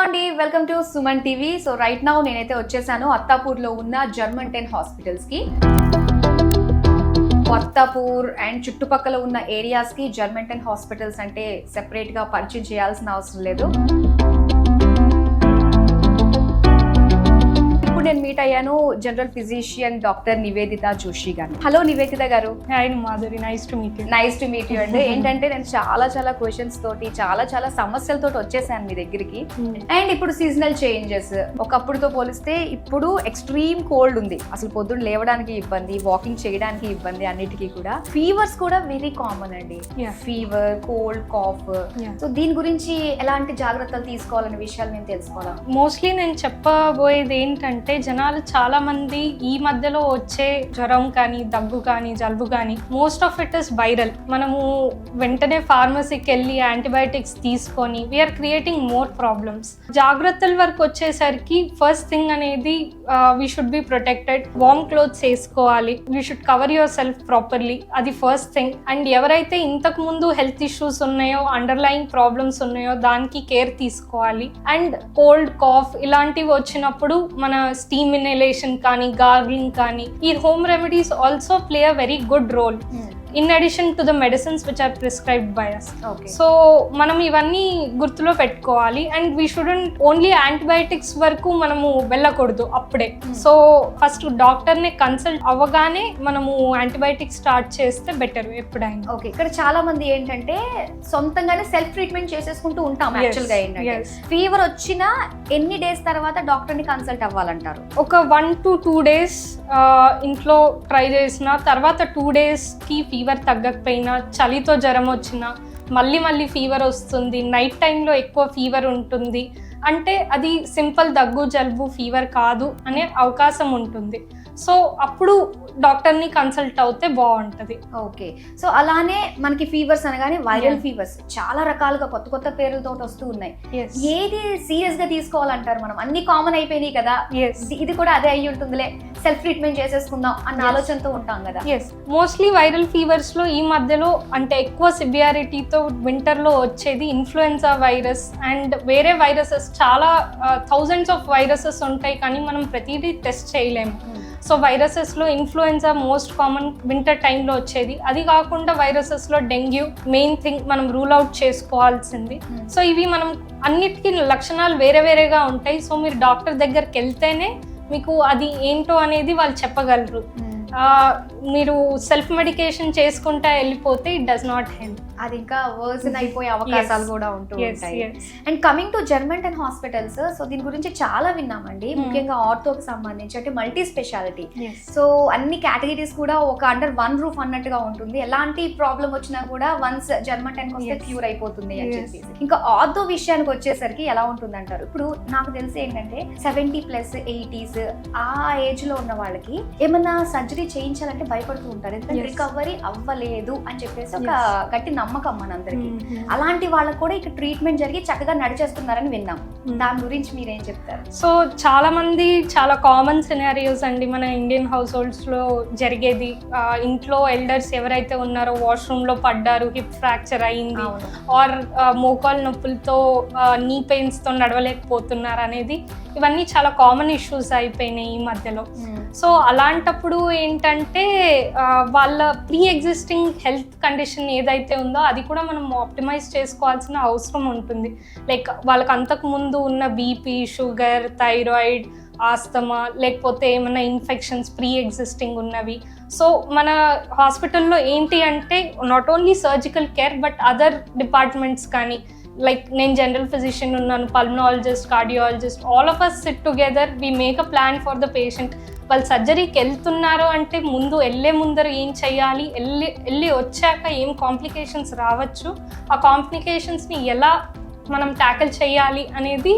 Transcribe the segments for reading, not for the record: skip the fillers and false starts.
అండి, welcome to Suman TV. So right now నేనైతే వచ్చేసాను అత్తాపూర్లో ఉన్న జర్మన్-10 హాస్పిటల్స్కి. అత్తాపూర్ అండ్ చుట్టుపక్కల ఉన్న ఏరియాస్కి జర్మన్-10 హాస్పిటల్స్ అంటే సెపరేట్గా పరిచయం చేయాల్సిన అవసరం లేదు. నేను మీట్ అయ్యాను general physician doctor Nivedita Joshi గారు. హలో నివేదిత గారు. Hi Madhuri, nice to meet you. Nice to meet you అండి. ఏంటంటే నేను చాలా క్వశ్చన్స్ తోటి చాలా సమస్యలతో వచ్చేసాను మీ దగ్గరికి. అండ్ ఇప్పుడు సీజనల్ చేంజెస్ ఒకప్పుడుతో పోలిస్తే ఇప్పుడు ఎక్స్ట్రీమ్ కోల్డ్ ఉంది. అసలు పొద్దున్న లేవడానికి ఇబ్బంది, వాకింగ్ చేయడానికి ఇబ్బంది, అన్నిటికీ కూడా ఫీవర్స్ కూడా వెరీ కామన్ అండి. Fever, cold, cough. సో దీని గురించి ఎలాంటి జాగ్రత్తలు తీసుకోవాలనే విషయాలు నేను తెలుసుకోవాలి. మోస్ట్లీ నేను చెప్పబోయేది ఏంటంటే జనాలు చాలా మంది ఈ మధ్యలో వచ్చే జ్వరం కానీ, దగ్గు కానీ, జలుబు కానీ most of it is viral. మనము వెంటనే ఫార్మసీకి వెళ్ళి యాంటీబయాటిక్స్ తీసుకొని వీఆర్ క్రియేటింగ్ మోర్ ప్రాబ్లమ్స్. జాగ్రత్తల వరకు వచ్చేసరికి ఫస్ట్ థింగ్ అనేది we should be protected. Warm clothes వేసుకోవాలి. We should cover yourself properly, అది ఫస్ట్ థింగ్. అండ్ ఎవరైతే ఇంతకు ముందు హెల్త్ ఇష్యూస్ ఉన్నాయో, అండర్లయింగ్ ప్రాబ్లమ్స్ ఉన్నాయో దానికి కేర్ తీసుకోవాలి. అండ్ కోల్డ్, కాఫ్ ఇలాంటివి వచ్చినప్పుడు మన స్టీమ్ ఇన్హలేషన్ కానీ, గార్గ్లింగ్ కానీ, ఈ home remedies also play a very good role in addition to the medicines which are prescribed by us. Okay. So మనం ఇవన్నీ గుర్తులో పెట్టుకోవాలి. And we shouldn't only antibiotics వరకు మనము వెళ్ళకూడదు అప్పుడే. సో ఫస్ట్ డాక్టర్ని కన్సల్ట్ అవ్వగానే మనము యాంటీబయాటిక్స్ స్టార్ట్ చేస్తే బెటర్ ఎప్పుడైనా. ఓకే, ఇక్కడ చాలా మంది ఏంటంటే సొంతంగానే సెల్ఫ్ ట్రీట్మెంట్ చేసేసుకుంటూ ఉంటాం. యాక్చువల్గా ఏంటంటే ఫీవర్ వచ్చిన ఎన్ని డేస్ తర్వాత డాక్టర్ని కన్సల్ట్ అవ్వాలంటారు? ఒక 1 to 2 days ఇంట్లో ట్రై చేసిన తర్వాత 2 daysకి ఫీవర్ తగ్గకపోయినా, చలితో జ్వరం వచ్చినా, మళ్ళీ ఫీవర్ వస్తుంది, నైట్ టైంలో ఎక్కువ ఫీవర్ ఉంటుంది అంటే అది సింపుల్ దగ్గు, జలుబు, ఫీవర్ కాదు అనే అవకాశం ఉంటుంది. సో అప్పుడు డాక్టర్ని కన్సల్ట్ అవుతే బాగుంటుంది. ఓకే, సో అలానే మనకి ఫీవర్స్ అనగానే వైరల్ ఫీవర్స్ చాలా రకాలుగా కొత్త పేర్లతో వస్తూ ఉన్నాయి. ఏది సీరియస్ గా తీసుకోవాలంటారు? మనం అన్ని కామన్ అయిపోయినాయి కదా, ఇది కూడా అదే అయ్యి ఉంటుందిలే, సెల్ఫ్ ట్రీట్మెంట్ చేసేసుకుందాం అన్న ఆలోచనతో ఉంటాం కదా. మోస్ట్లీ వైరల్ ఫీవర్స్ లో ఈ మధ్యలో అంటే ఎక్కువ సివియారిటీతో వింటర్ లో వచ్చేది ఇన్ఫ్లుయెన్జా వైరస్ అండ్ వేరే వైరసెస్. చాలా థౌజండ్స్ ఆఫ్ వైరసెస్ ఉంటాయి కానీ మనం ప్రతిదీ టెస్ట్ చేయలేము. సో వైరసెస్లో ఇన్ఫ్లుయెన్జా మోస్ట్ కామన్ వింటర్ టైంలో వచ్చేది. అది కాకుండా వైరసెస్లో డెంగ్యూ మెయిన్ థింగ్ మనం రూల్ అవుట్ చేసుకోవాల్సింది. సో ఇవి మనం అన్నిటికీ లక్షణాలు వేరేగా ఉంటాయి. సో మీరు డాక్టర్ దగ్గరికి వెళ్తేనే మీకు అది ఏంటో అనేది వాళ్ళు చెప్పగలరు. మీరు సెల్ఫ్ మెడికేషన్ చేసుకుంటా వెళ్ళిపోతే ఇట్ డస్ నాట్ హెల్ప్. అది ఇంకా వర్సన్ అయిపోయే అవకాశాలు కూడా ఉంటూ ఉంటాయి. అండ్ కమింగ్ టు జర్మన్-10 హాస్పిటల్స్, సో దీని గురించి చాలా విన్నామండి. ముఖ్యంగా ఆర్థోకి సంబంధించి అంటే మల్టీ స్పెషాలిటీ. సో అన్ని కేటగిరీస్ కూడా ఒక అండర్ వన్ రూఫ్ అన్నట్టుగా ఉంటుంది. ఎలాంటి ప్రాబ్లం వచ్చినా కూడా వన్స్ జర్మన్-10 వస్తే క్యూర్ అయిపోతుంది అని చెప్పేసి. ఇంకా ఆర్థో విషయానికి వచ్చేసరికి ఎలా ఉంటుంది అంటారు? ఇప్పుడు నాకు తెలిసి ఏంటంటే 70+ 80s ఆ ఏజ్ లో ఉన్న వాళ్ళకి ఏమన్నా సర్జరీ చేయించాలంటే భయపడుతూ ఉంటారు. ఎందుకంటే రికవరీ అవ్వలేదు అని చెప్పేసి ఒక గట్టి నమ్మకం మనందరికి. అలాంటి వాళ్ళకు కూడా ఇక్కడ ట్రీట్మెంట్ జరిగి చక్కగా నడిచేస్తున్నారని విన్నాం. దాని గురించి మీరేం చెప్తారు? సో చాలా మంది చాలా కామన్ సినారియోస్ అండి మన ఇండియన్ హౌస్ హోల్డ్స్ లో జరిగేది. ఇంట్లో ఎల్డర్స్ ఎవరైతే ఉన్నారో వాష్రూమ్ లో పడ్డారు, హిప్ ఫ్రాక్చర్ అయింది, ఆర్ మోకాలు నొప్పులతో, నీ పెయిన్స్ తో నడవలేకపోతున్నారు అనేది ఇవన్నీ చాలా కామన్ ఇష్యూస్ అయిపోయినాయి ఈ మధ్యలో. సో అలాంటప్పుడు ఏంటంటే వాళ్ళ ప్రీ ఎగ్జిస్టింగ్ హెల్త్ కండిషన్ ఏదైతే ఉందో అది కూడా మనం ఆప్టిమైజ్ చేసుకోవాల్సిన అవసరం ఉంటుంది. లైక్ వాళ్ళకి అంతకు ముందు ఉన్న బీపీ, షుగర్, థైరాయిడ్, ఆస్తమా, లేకపోతే ఏమైనా ఇన్ఫెక్షన్స్ ప్రీ ఎగ్జిస్టింగ్ ఉన్నవి. సో మన హాస్పిటల్లో ఏంటి అంటే not only surgical care but other departments కానీ, లైక్ నేను జనరల్ ఫిజిషియన్ ఉన్నాను, pulmonologist, cardiologist, all of us sit together, we make a plan for the patient. వాళ్ళు సర్జరీకి వెళ్తున్నారు అంటే వెళ్లే ముందర ఏం చేయాలి, వెళ్ళి వచ్చాక ఏం కాంప్లికేషన్స్ రావచ్చు, ఆ కాంప్లికేషన్స్ని ఎలా మనం ట్యాకిల్ చేయాలి అనేది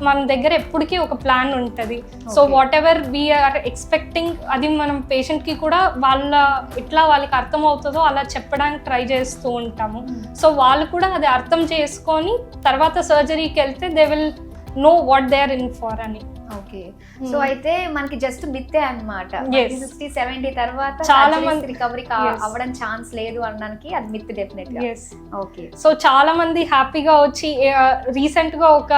మన దగ్గర ఎప్పటికీ ఒక ప్లాన్ ఉంటుంది. So whatever we're expecting అది మనం పేషెంట్కి కూడా వాళ్ళకి అర్థం అవుతుందో అలా చెప్పడానికి ట్రై చేస్తూ ఉంటాము. సో వాళ్ళు కూడా అది అర్థం చేసుకొని తర్వాత సర్జరీకి వెళ్తే they will know what they are in for అని. ఓకే, సో అయితే మనకి జస్ట్ మిత్తే అన్నమాట. 60-70 తర్వాత చాలా మంది రికవరీ అవ్వడం ఛాన్స్ లేదు అనడానికి అది మిత్ డెఫినెట్ గా. ఓకే, సో చాలా మంది హ్యాపీగా వచ్చి రీసెంట్ గా ఒక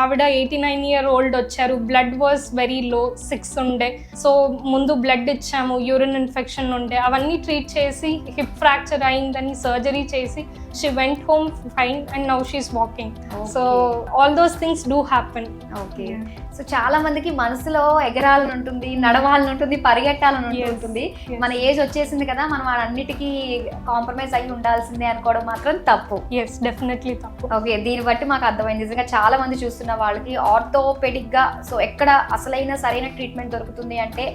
ఆవిడ 89-year-old వచ్చారు. బ్లడ్ వాజ్ వెరీ లో, 6 ఉండే. సో ముందు బ్లడ్ ఇచ్చాము, యూరిన్ ఇన్ఫెక్షన్ ఉండే, అవన్నీ ట్రీట్ చేసి హిప్ ఫ్రాక్చర్ అయిందని సర్జరీ చేసి she went home fine and now she's walking. So all those things do happen. Okay, so చాలా మందికి మనసులో ఎగరాలని ఉంటుంది, నడవాలని ఉంటుంది, పరిగెట్టాలని ఉంటుంది. మన ఏజ్ వచ్చేసింది కదా, మనం అన్నిటికీ కాంప్రమైజ్ అయ్యి ఉండాల్సిందే అనుకోవడం మాత్రం తప్పు. డెఫినెట్లీ తప్పు. ఓకే, దీన్ని బట్టి మాకు అర్థమైంది. నిజంగా చాలా మంది చూస్తున్న వాళ్ళకి ఆర్థోపెడిక్ గా సో ఎక్కడ అసలైన సరైన ట్రీట్మెంట్ దొరుకుతుంది అంటే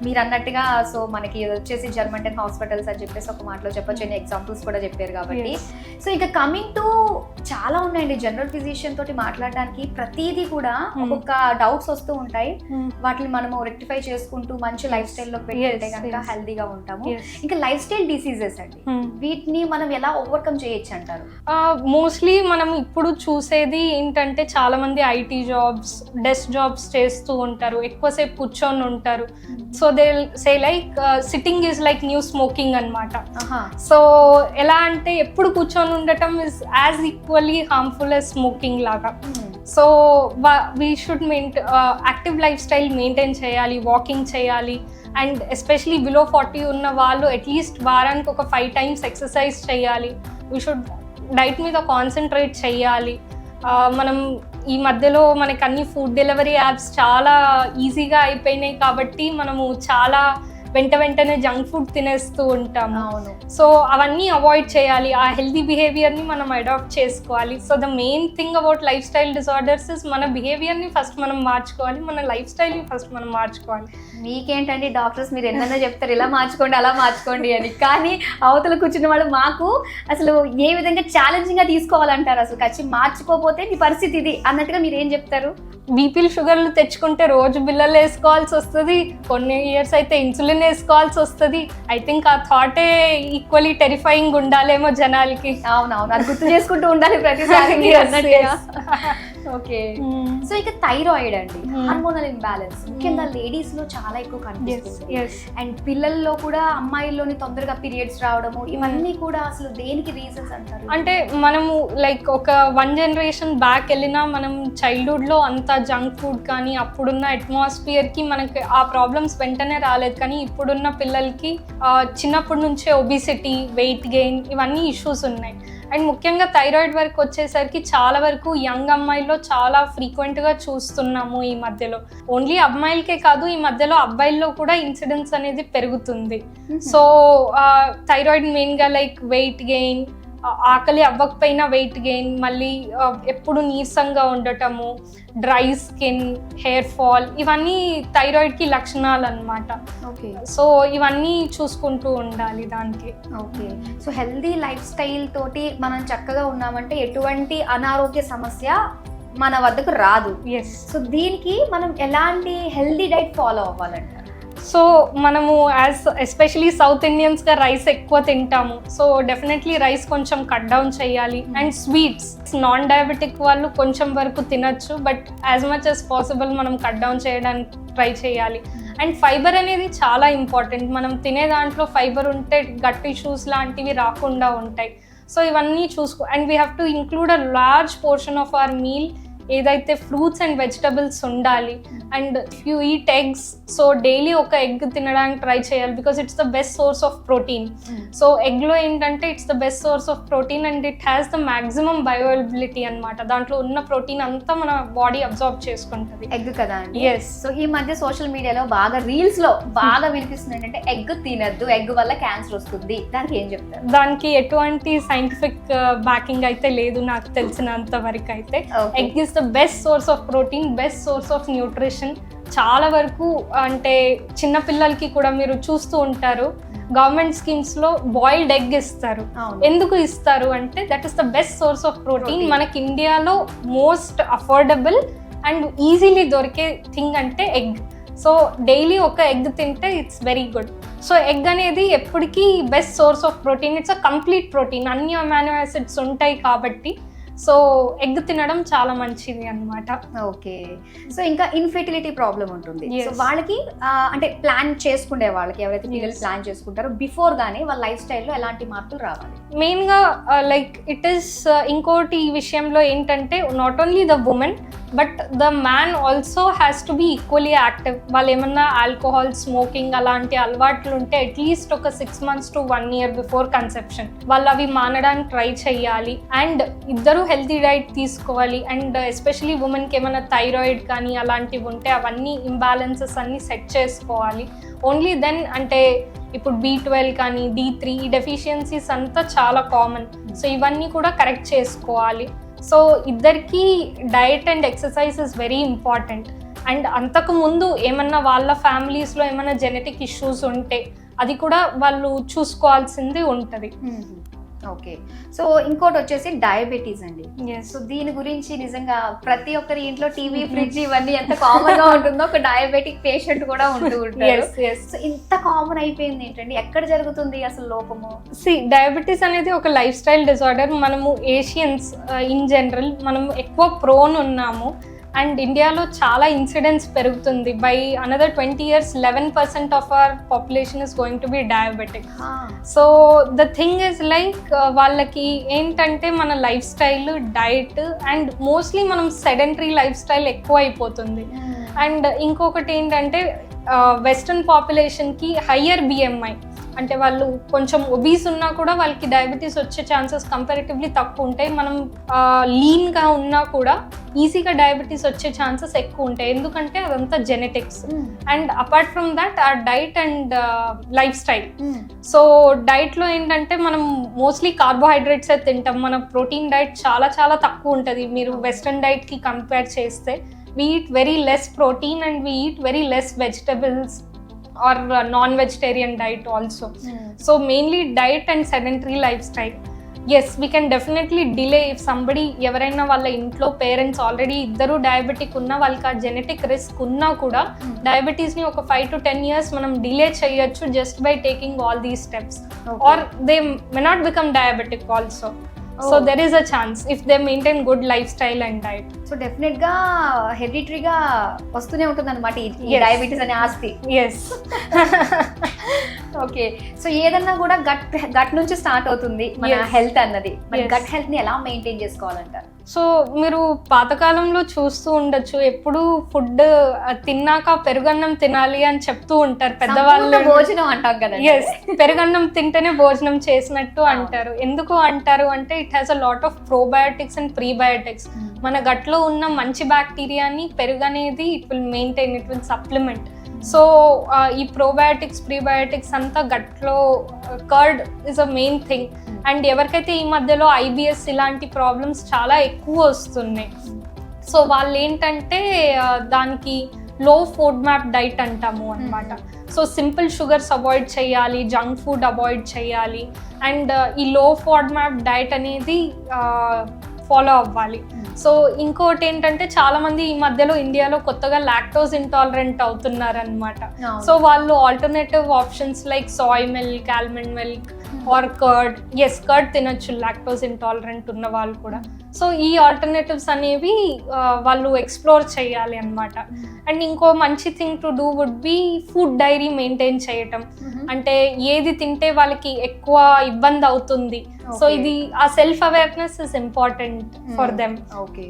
మీరు అన్నట్టుగా సో మనకి వచ్చేసి జర్మంటన్ హాస్పిటల్స్ అని చెప్పేసి ఒక మాటలో చెప్పొచ్చు, ఎగ్జాంపుల్స్ కూడా చెప్పారు కాబట్టి. సో ఇక కమింగ్ టు చాలా ఉన్నాయండి జనరల్ ఫిజిషియన్ తోటి మాట్లాడడానికి. ప్రతిదీ కూడా ఒక్కొక్క డౌట్స్ వస్తూ ఉంటాయి, వాటిని మనము రెక్టిఫై చేసుకుంటూ మంచి లైఫ్ స్టైల్లో పెట్టుకుంటే కనుక హెల్దీగా ఉంటాము. ఇంకా లైఫ్ స్టైల్ డిసీజెస్ అండి, వీటిని మనం ఎలా ఓవర్కమ్ చేయొచ్చు అంటారు? మోస్ట్లీ మనం ఇప్పుడు చూసేది ఏంటంటే చాలా మంది ఐటీ జాబ్స్, డెస్క్ జాబ్స్ చేస్తూ ఉంటారు, ఎక్కువసేపు కూర్చొని ఉంటారు. So they say like sitting is like new smoking అనమాట. సో ఎలా అంటే ఎప్పుడు కూర్చొని ఉండటం is as equally harmful as smoking లాగా. So we should active life style maintain చేయాలి, వాకింగ్ చేయాలి. అండ్ ఎస్పెషలీ బిలో 40 ఉన్న వాళ్ళు అట్లీస్ట్ వారానికి ఒక 5 times ఎక్సర్సైజ్ చేయాలి. వీ షుడ్ డైట్ మీద కాన్సన్ట్రేట్ చేయాలి. మనం ఈ మధ్యలో మనకి అన్ని ఫుడ్ డెలివరీ యాప్స్ చాలా ఈజీగా అయిపోయినాయి కాబట్టి మనము చాలా వెంటనే జంక్ ఫుడ్ తినేస్తూ ఉంటాము. సో అవన్నీ అవాయిడ్ చేయాలి, ఆ హెల్దీ బిహేవియర్ని మనం అడాప్ట్ చేసుకోవాలి. So the main thing about life style disorders is మన బిహేవియర్ని ఫస్ట్ మనం మార్చుకోవాలి, మన లైఫ్ స్టైల్ని ఫస్ట్ మనం మార్చుకోవాలి. మీకేంటండి డాక్టర్స్, మీరు ఎన్నైనా చెప్తారు ఇలా మార్చుకోండి అలా మార్చుకోండి అని, కానీ అవతల కూర్చున్న వాళ్ళు మాకు అసలు ఏ విధంగా ఛాలెంజింగ్గా తీసుకోవాలంటారు? అసలు ఖచ్చితంగా మార్చుకోకపోతే మీ పరిస్థితి ఇది అన్నట్టుగా మీరు ఏం చెప్తారు? బీపీలు షుగర్లు తెచ్చుకుంటే రోజు బిల్లలు వేసుకోవాల్సి వస్తుంది, కొన్ని ఇయర్స్ అయితే ఇన్సులిన్ వేసుకోవాల్సి వస్తుంది. ఐ థింక్ ఆ థాటే ఈక్వల్లీ టెరిఫైయింగ్ ఉండాలేమో జనాలకి. అవునవును, అది గుర్తు చేసుకుంటూ ఉండాలి ప్రతిసారి. ఓకే, సో ఇక థైరాయిడ్ అండి, హార్మోనల్ ఇంబ్యాలెన్స్ ముఖ్యంగా లేడీస్ లో చాలా ఎక్కువ కనిపిస్తుంది. అండ్ పిల్లల్లో కూడా అమ్మాయిల్లోని తొందరగా పీరియడ్స్ రావడము, ఇవన్నీ కూడా అసలు దేనికి రీజన్స్ అంటారు? అంటే మనము లైక్ ఒక 1 generation బ్యాక్ వెళ్ళినా మనం చైల్డ్హుడ్ లో అంత జంక్ ఫుడ్ కానీ అప్పుడున్న అట్మాస్ఫియర్ కి మనకి ఆ ప్రాబ్లమ్స్ వెంటనే రాలేదు. కానీ ఇప్పుడున్న పిల్లలకి చిన్నప్పటి నుంచే ఒబిసిటీ, వెయిట్ గెయిన్ ఇవన్నీ ఇష్యూస్ ఉన్నాయి. అండ్ ముఖ్యంగా థైరాయిడ్ వరకు వచ్చేసరికి చాలా వరకు యంగ్ అమ్మాయిల్లో చాలా ఫ్రీక్వెంట్గా చూస్తున్నాము ఈ మధ్యలో. ఓన్లీ అమ్మాయిలకే కాదు, ఈ మధ్యలో అబ్బాయిల్లో కూడా ఇన్సిడెన్స్ అనేది పెరుగుతుంది. సో థైరాయిడ్ మెయిన్గా లైక్ వెయిట్ గెయిన్, ఆకలి అవ్వకపోయినా వెయిట్ గెయిన్, మళ్ళీ ఎప్పుడు నీరసంగా ఉండటము, డ్రై స్కిన్, హెయిర్ ఫాల్, ఇవన్నీ థైరాయిడ్కి లక్షణాలు అన్నమాట. ఓకే, సో ఇవన్నీ చూసుకుంటూ ఉండాలి దానికి. Okay, so healthy life style తోటి మనం చక్కగా ఉన్నామంటే ఎటువంటి అనారోగ్య సమస్య మన వద్దకు రాదు. సో దీనికి మనం ఎలాంటి హెల్దీ డైట్ ఫాలో అవ్వాలంటారు? సో మనము ఎస్పెషలీ సౌత్ ఇండియన్స్గా రైస్ ఎక్కువ తింటాము. సో డెఫినెట్లీ రైస్ కొంచెం కట్ డౌన్ చేయాలి. అండ్ స్వీట్స్, నాన్ డయాబెటిక్ వాళ్ళు కొంచెం వరకు తినచ్చు, but as much as possible మనం కట్ డౌన్ చేయడానికి ట్రై చేయాలి. అండ్ ఫైబర్ అనేది చాలా ఇంపార్టెంట్. మనం తినే దాంట్లో ఫైబర్ ఉంటే గట్ ఇష్యూస్ లాంటివి రాకుండా ఉంటాయి. సో ఇవన్నీ చూసుకో. And we have to include a large portion of our meal ఏదైతే ఫ్రూట్స్ అండ్ వెజిటబుల్స్ ఉండాలి. And if you eat eggs, so daily ఒక ఎగ్ తినడానికి ట్రై చేయాలి, because it's the best source of protein. So ఎగ్లో ఏంటంటే it's the best source of protein and it has the maximum bioavailability అనమాట. దాంట్లో ఉన్న protein అంతా మన బాడీ అబ్జార్బ్ చేసుకుంటుంది. ఎగ్ కదా అండి? ఎస్. సో ఈ మధ్య సోషల్ మీడియాలో బాగా రీల్స్ లో బాగా వినిపిస్తుంది ఏంటంటే ఎగ్ తినద్దు, ఎగ్ వల్ల క్యాన్సర్ వస్తుంది, దానికి ఏం చెప్తారు? దానికి ఎటువంటి సైంటిఫిక్ బ్యాకింగ్ అయితే లేదు నాకు తెలిసినంత వరకు అయితే. Egg is the best source of protein, best source of nutrition. చాలా వరకు అంటే చిన్న పిల్లలకి కూడా మీరు చూస్తూ ఉంటారు, గవర్నమెంట్ స్కీమ్స్ లో బాయిల్డ్ ఎగ్ ఇస్తారు. ఎందుకు ఇస్తారు అంటే that is the best source of protein. మనకి ఇండియాలో మోస్ట్ అఫోర్డబుల్ అండ్ ఈజీలీ దొరికే థింగ్ అంటే ఎగ్. సో డైలీ ఒక ఎగ్ తింటే it's very good. So egg అనేది ఎప్పటికీ best source of protein. It's a complete protein, అన్ని అమైనో యాసిడ్స్ ఉంటాయి కాబట్టి సో ఎగ్ తినడం చాలా మంచిది అన్నమాట. ఓకే. సో ఇంకా ఇన్ఫెర్టిలిటీ ప్రాబ్లం ఉంటుంది. So Yes. వాళ్ళకి అంటే ప్లాన్ చేసుకునే వాళ్ళకి ఎవరైతే పిల్లలు Yes. ప్లాన్ చేసుకుంటారో బిఫోర్ గానే వాళ్ళ లైఫ్ స్టైల్లో ఎలాంటి మార్పులు రావాలి? మెయిన్గా లైక్ ఇట్ ఈస్ ఇంకోటి ఈ విషయంలో ఏంటంటే not only the women but the man also has to be equally active. వాళ్ళు ఏమన్నా ఆల్కహాల్, స్మోకింగ్ అలాంటి అలవాట్లు ఉంటే అట్లీస్ట్ ఒక 6 months to 1 year before conception వాళ్ళు అవి మానడానికి ట్రై చేయాలి. అండ్ ఇద్దరు హెల్తీ డైట్ తీసుకోవాలి. అండ్ ఎస్పెషలీ ఉమెన్కి ఏమైనా థైరాయిడ్ కానీ అలాంటివి ఉంటే అవన్నీ ఇంబ్యాలెన్సెస్ అన్నీ సెట్ చేసుకోవాలి. ఓన్లీ దెన్ అంటే ఇప్పుడు B12 కానీ D3 ఈ డెఫిషియన్సీస్ అంతా చాలా కామన్. సో ఇవన్నీ కూడా కరెక్ట్ చేసుకోవాలి. సో ఇద్దరికి diet and exercise is very important. And అంతకుముందు ఏమన్నా వాళ్ళ ఫ్యామిలీస్లో ఏమైనా జెనెటిక్ ఇష్యూస్ ఉంటే అది కూడా వాళ్ళు చూసుకోవాల్సింది ఉంటుంది. ఓకే. సో ఇంకోటి వచ్చేసి డయాబెటీస్ అండి. సో దీని గురించి నిజంగా ప్రతి ఒక్కరి ఇంట్లో టీవీ, ఫ్రిడ్జ్ ఇవన్నీ ఎంత కామన్ గా ఉంటుందో ఒక డయాబెటిక్ పేషెంట్ కూడా ఉంటూ ఉంటారు. సో ఇంత కామన్ అయిపోయింది ఏంటండి? ఎక్కడ జరుగుతుంది అసలు లోపము? డయాబెటీస్ అనేది ఒక లైఫ్ స్టైల్ డిజార్డర్. మనము ఏషియన్స్ ఇన్ జనరల్ మనం ఎక్కువ ప్రోన్ ఉన్నాము. అండ్ ఇండియాలో చాలా ఇన్సిడెన్స్ పెరుగుతుంది. By another 20 years 11% of our population is going to be diabetic. So the thing is like వాళ్ళకి ఏంటంటే మన life style, diet and mostly మనం సెడెంటరీ లైఫ్ స్టైల్ ఎక్కువ అయిపోతుంది. అండ్ ఇంకొకటి ఏంటంటే వెస్ట్రన్ పాపులేషన్కి హయ్యర్ BMI అంటే వాళ్ళు కొంచెం ఒబీస్ ఉన్నా కూడా వాళ్ళకి డయాబెటీస్ వచ్చే ఛాన్సెస్ కంపారిటివ్లీ తక్కువ ఉంటాయి. మనం లీన్గా ఉన్నా కూడా ఈజీగా డయాబెటీస్ వచ్చే ఛాన్సెస్ ఎక్కువ ఉంటాయి. ఎందుకంటే అదంతా genetics. And apart from that uh diet and life style. So డైట్లో ఏంటంటే మనం మోస్ట్లీ కార్బోహైడ్రేట్సే తింటాం. మన ప్రోటీన్ డైట్ చాలా చాలా తక్కువ ఉంటుంది మీరు వెస్ట్రన్ డైట్కి కంపేర్ చేస్తే. we eat very less protein and we eat very less vegetables or non-vegetarian diet also. So mainly diet and sedentary lifestyle. Yes, we can definitely delay if somebody ఎవరైనా వాళ్ళ ఇంట్లో parents already ఇద్దరు diabetic ఉన్న వాళ్ళకి ఆ genetic risk ఉన్నా కూడా డయాబెటీస్ని ఒక 5 to 10 years మనం డిలే చేయొచ్చు just by taking all these steps. Or they may not become diabetic also. So there is a chance if they maintain good lifestyle and diet. So definite గా హెరిడిటరీగా వస్తూనే ఉంటుంది అనమాట ఈ డయాబెటీస్ అనే ఆస్తి. Yes. Okay. So ఏదన్నా కూడా gut నుంచి స్టార్ట్ అవుతుంది మన హెల్త్ అన్నది. గట్ హెల్త్ ని ఎలా మెయింటైన్ చేసుకోవాలంటారు? సో మీరు పాతకాలంలో చూస్తూ ఉండొచ్చు, ఎప్పుడు ఫుడ్ తిన్నాక పెరుగన్నం తినాలి అని చెప్తూ ఉంటారు పెద్దవాళ్ళు. భోజనం అంటాం కదా. ఎస్, పెరుగన్నం తింటేనే భోజనం చేసినట్టు అంటారు. ఎందుకు అంటారు అంటే it has a lot of probiotics and prebiotics. మన గట్లో ఉన్న మంచి బ్యాక్టీరియాని పెరుగు అనేది it will maintain, it will supplement. So ఈ ప్రోబయోటిక్స్, ప్రీబయోటిక్స్ అంతా గట్లో curd is a main thing. And ఎవరికైతే ఈ మధ్యలో IBS ఇలాంటి ప్రాబ్లమ్స్ చాలా ఎక్కువ వస్తున్నాయి, సో వాళ్ళు ఏంటంటే దానికి లో ఫుడ్ మ్యాప్ డైట్ అంటాము అనమాట. సో సింపుల్ షుగర్స్ అవాయిడ్ చేయాలి, జంక్ ఫుడ్ అవాయిడ్ చేయాలి. అండ్ ఈ లో ఫుడ్ మ్యాప్ డైట్ అనేది ఫాలో అవ్వాలి. సో ఇంకోటి ఏంటంటే చాలా మంది ఈ మధ్యలో ఇండియాలో కొత్తగా లాక్టోజ్ ఇంటాలరెంట్ అవుతున్నారు అనమాట. సో వాళ్ళు alternative options like soy milk, almond milk or curd. Yes, curd తినొచ్చు లాక్టోజ్ ఇంటాలరెంట్ ఉన్న వాళ్ళు కూడా. సో ఈ ఆల్టర్నేటివ్స్ అనేవి వాళ్ళు ఎక్స్ప్లోర్ చేయాలి అనమాట. అండ్ ఇంకో మంచి thing to do would be food diary maintain చేయటం. అంటే ఏది తింటే వాళ్ళకి ఎక్కువ ఇబ్బంది అవుతుంది. సో ఇది ఆ self awareness is important for them. Okay.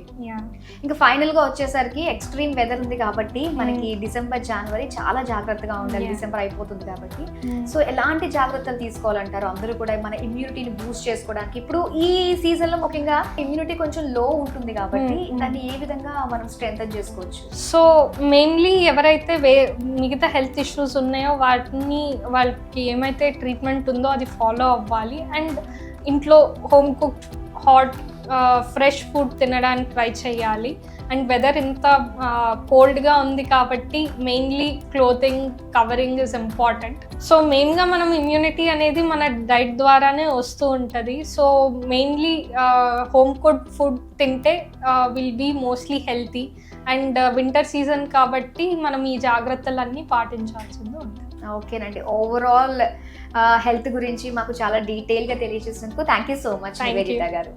ఇంకా ఫైనల్ గా వచ్చేసరికి ఎక్స్ట్రీమ్ వెదర్ ఉంది కాబట్టి మనకి డిసెంబర్, జనవరి చాలా జాగ్రత్తగా ఉండాలి. డిసెంబర్ అయిపోతుంది కాబట్టి సో ఎలాంటి జాగ్రత్తలు తీసుకోవాలంటారు అందరూ కూడా మన ఇమ్యూనిటీని బూస్ట్ చేసుకోవడానికి? ఇప్పుడు ఈ సీజన్ లో ముఖ్యంగా ఇమ్యూనిటీ కొంచెం లో ఉంటుంది కాబట్టి దాన్ని ఏ విధంగా మనం స్ట్రెంథన్ చేసుకోవచ్చు? సో మెయిన్లీ ఎవరైతే మిగతా హెల్త్ ఇష్యూస్ ఉన్నాయో వాళ్ళకి ఏమైతే ట్రీట్మెంట్ ఉందో అది ఫాలో అవ్వాలి. అండ్ ఇంట్లో home cooked hot fresh food తినడానికి ట్రై చేయాలి. అండ్ వెదర్ ఇంత కోల్డ్గా ఉంది కాబట్టి mainly clothing, covering is important. So మెయిన్గా మనం ఇమ్యూనిటీ అనేది మన డైట్ ద్వారానే వస్తూ ఉంటుంది. So mainly home cooked food తింటే will be mostly healthy. And winter season కాబట్టి మనం ఈ జాగ్రత్తలన్నీ పాటించాల్సింది ఉంటుంది. ఓకేనండి, ఓవరాల్ హెల్త్ గురించి మాకు చాలా డీటెయిల్గా తెలియజేసినందుకు thank you so much Niveditha గారు.